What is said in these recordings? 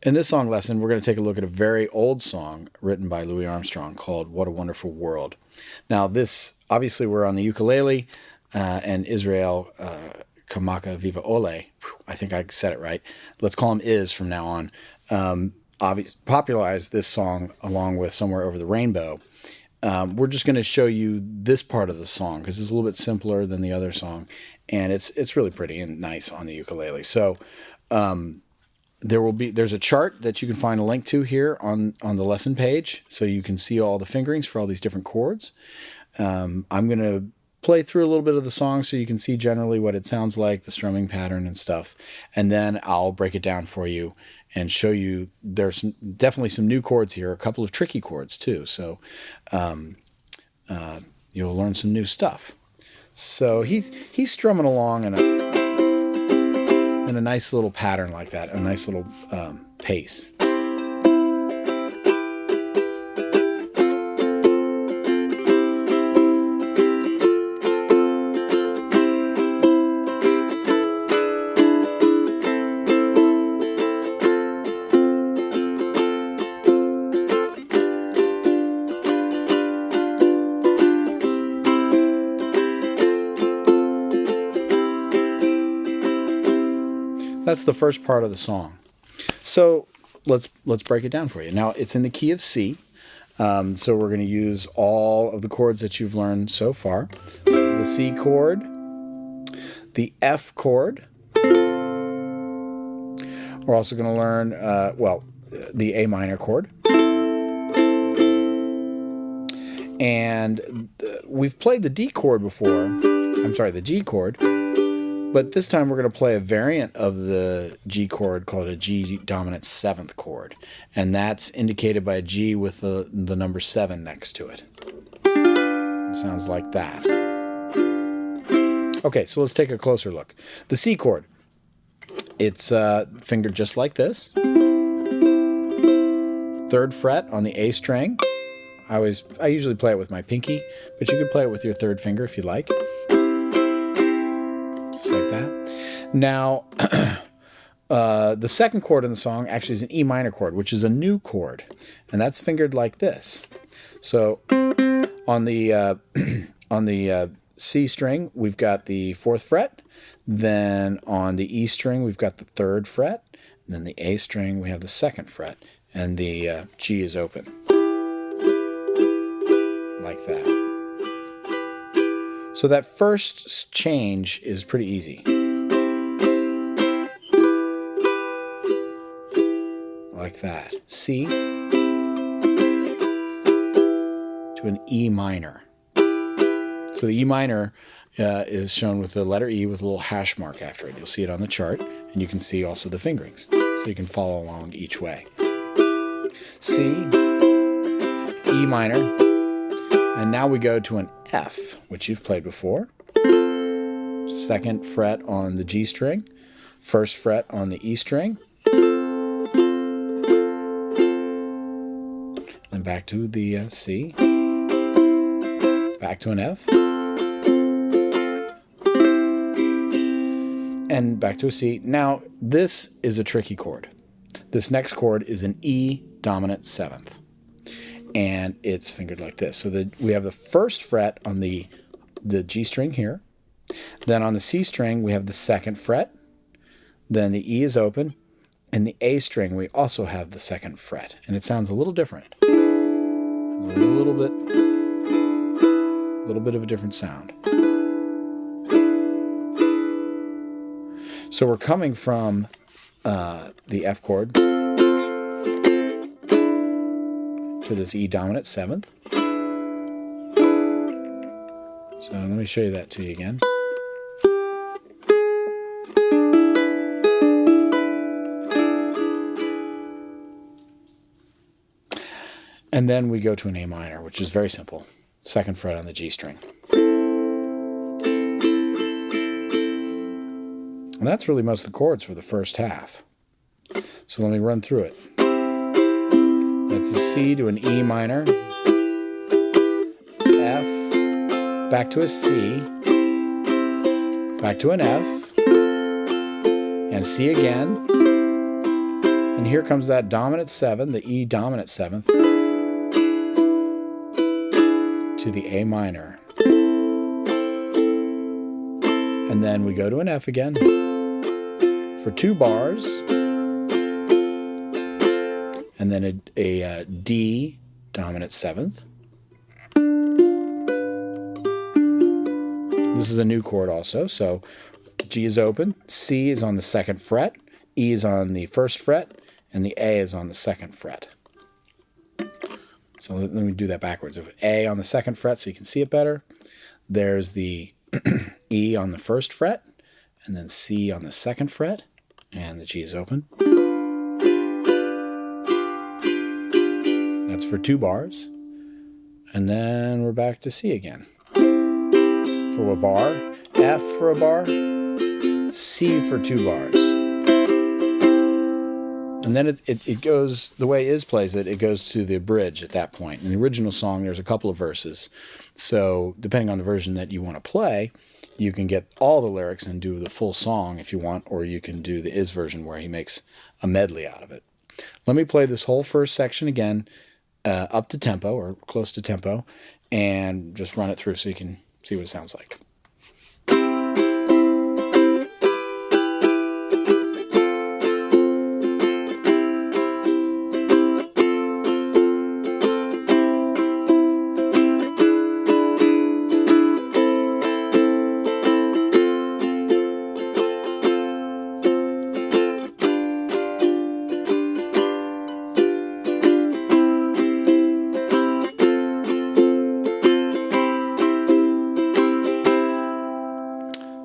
In this song lesson, we're going to take a look at a very old song written by Louie Armstrong called What a Wonderful World. Now, this, obviously, we're on the ukulele, and Israel Kamaka Viva Ole, I think I said it right. Let's call him Iz from now on. Popularized this song along with Somewhere Over the Rainbow. We're just going to show you this part of the song because it's a little bit simpler than the other song, and it's really pretty and nice on the ukulele. So there's a chart that you can find a link to here on the lesson page, so you can see all the fingerings for all these different chords. I'm going to play through a little bit of the song so you can see generally what it sounds like, the strumming pattern and stuff, and then I'll break it down for you and show you there's definitely some new chords here, a couple of tricky chords too, so you'll learn some new stuff. So he's strumming along in a nice little pattern like that, a nice little pace. That's the first part of the song. So let's break it down for you. Now, it's in the key of C. So we're going to use all of the chords that you've learned so far. The C chord, the F chord. We're also going to learn, the A minor chord. And we've played the D chord before. I'm sorry, the G chord. But this time we're going to play a variant of the G chord called a G dominant 7th chord. And that's indicated by a G with the number 7 next to it. It sounds like that. Okay, so let's take a closer look. The C chord. It's fingered just like this. 3rd fret on the A string. I usually play it with my pinky, but you could play it with your 3rd finger if you like. Like that. Now, the 2nd chord in the song actually is an E minor chord, which is a new chord, and that's fingered like this. So on the C string, we've got the 4th fret. Then on the E string, we've got the 3rd fret. And then the A string, we have the 2nd fret, and the G is open, like that. So that first change is pretty easy. Like that. C to an E minor. So the E minor is shown with the letter E with a little hash mark after it. You'll see it on the chart, and you can see also the fingerings. So you can follow along each way. C, E minor. And now we go to an F, which you've played before. 2nd fret on the G string, 1st fret on the E string. Then back to the C, back to an F, and back to a C. Now, this is a tricky chord. This next chord is an E dominant 7th. And it's fingered like this. So we have the 1st fret on the G string here. Then on the C string, we have the 2nd fret. Then the E is open. And the A string, we also have the 2nd fret. And it sounds a little different. It's a little bit of a different sound. So we're coming from the F chord to this E dominant 7th. So let me show you that to you again. And then we go to an A minor, which is very simple. 2nd fret on the G string. And that's really most of the chords for the first half. So let me run through it. That's a C to an E minor, F, back to a C, back to an F, and C again, And here comes that dominant 7, the E dominant 7th, to the A minor. And then we go to an F again for 2 bars. And then a D dominant 7th. This is a new chord also, so G is open, C is on the 2nd fret, E is on the 1st fret, and the A is on the 2nd fret. So let me do that backwards. A on the 2nd fret so you can see it better. There's the E on the 1st fret, and then C on the 2nd fret, and the G is open. That's for 2 bars. And then we're back to C again. For a bar, F for a bar, C for 2 bars. And then it goes, the way Iz plays it, it goes to the bridge at that point. In the original song, there's a couple of verses. So depending on the version that you want to play, you can get all the lyrics and do the full song if you want, or you can do the Iz version where he makes a medley out of it. Let me play this whole first section again, up to tempo, or close to tempo, and just run it through so you can see what it sounds like.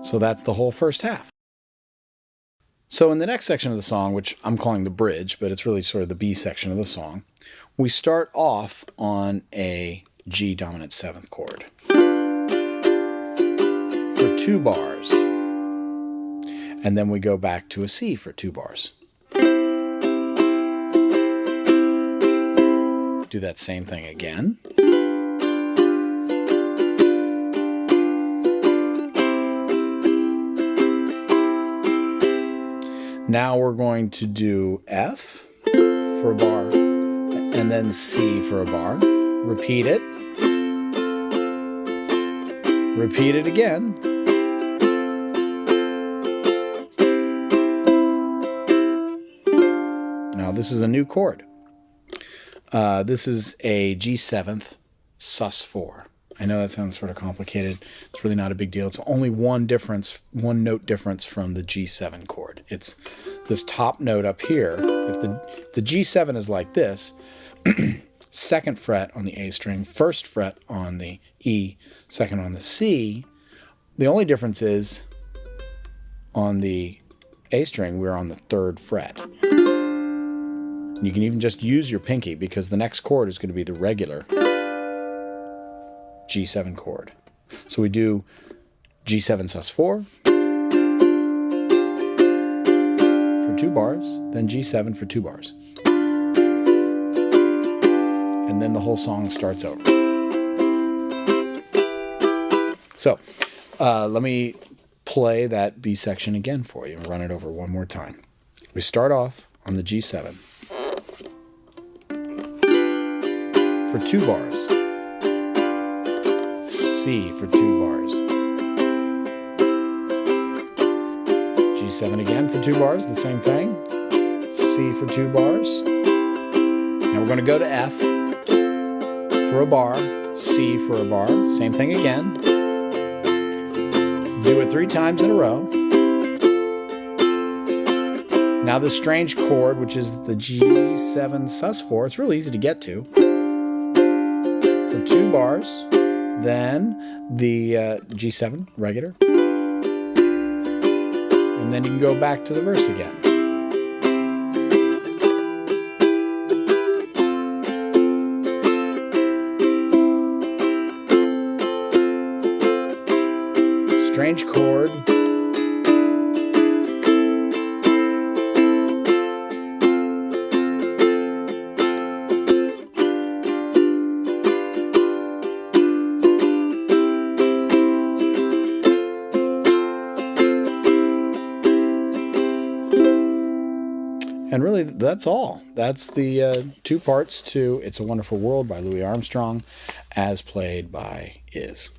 So that's the whole first half. So in the next section of the song, which I'm calling the bridge, but it's really sort of the B section of the song, we start off on a G dominant 7th chord for 2 bars. And then we go back to a C for 2 bars. Do that same thing again. Now we're going to do F for a bar, and then C for a bar. Repeat it. Repeat it again. Now this is a new chord. This is a G7th sus4. I know that sounds sort of complicated. It's really not a big deal. It's only one note difference from the G7 chord. It's this top note up here. If the G7 is like this, 2nd fret on the A string, 1st fret on the E, 2nd on the C, the only difference is on the A string, we're on the 3rd fret. You can even just use your pinky because the next chord is going to be the regular G7 chord. So we do G7 sus4 for 2 bars, then G7 for 2 bars. And then the whole song starts over. So let me play that B section again for you and run it over one more time. We start off on the G7 for 2 bars. C for 2 bars. G7 again for 2 bars, the same thing. C for 2 bars. Now we're going to go to F for a bar, C for a bar, same thing again. Do it 3 times in a row. Now the strange chord, which is the G7 sus4, it's really easy to get to. For 2 bars. Then the G7, regular. And then you can go back to the verse again. Strange chord. And really, that's all. That's the two parts to It's a Wonderful World by Louie Armstrong, as played by Iz.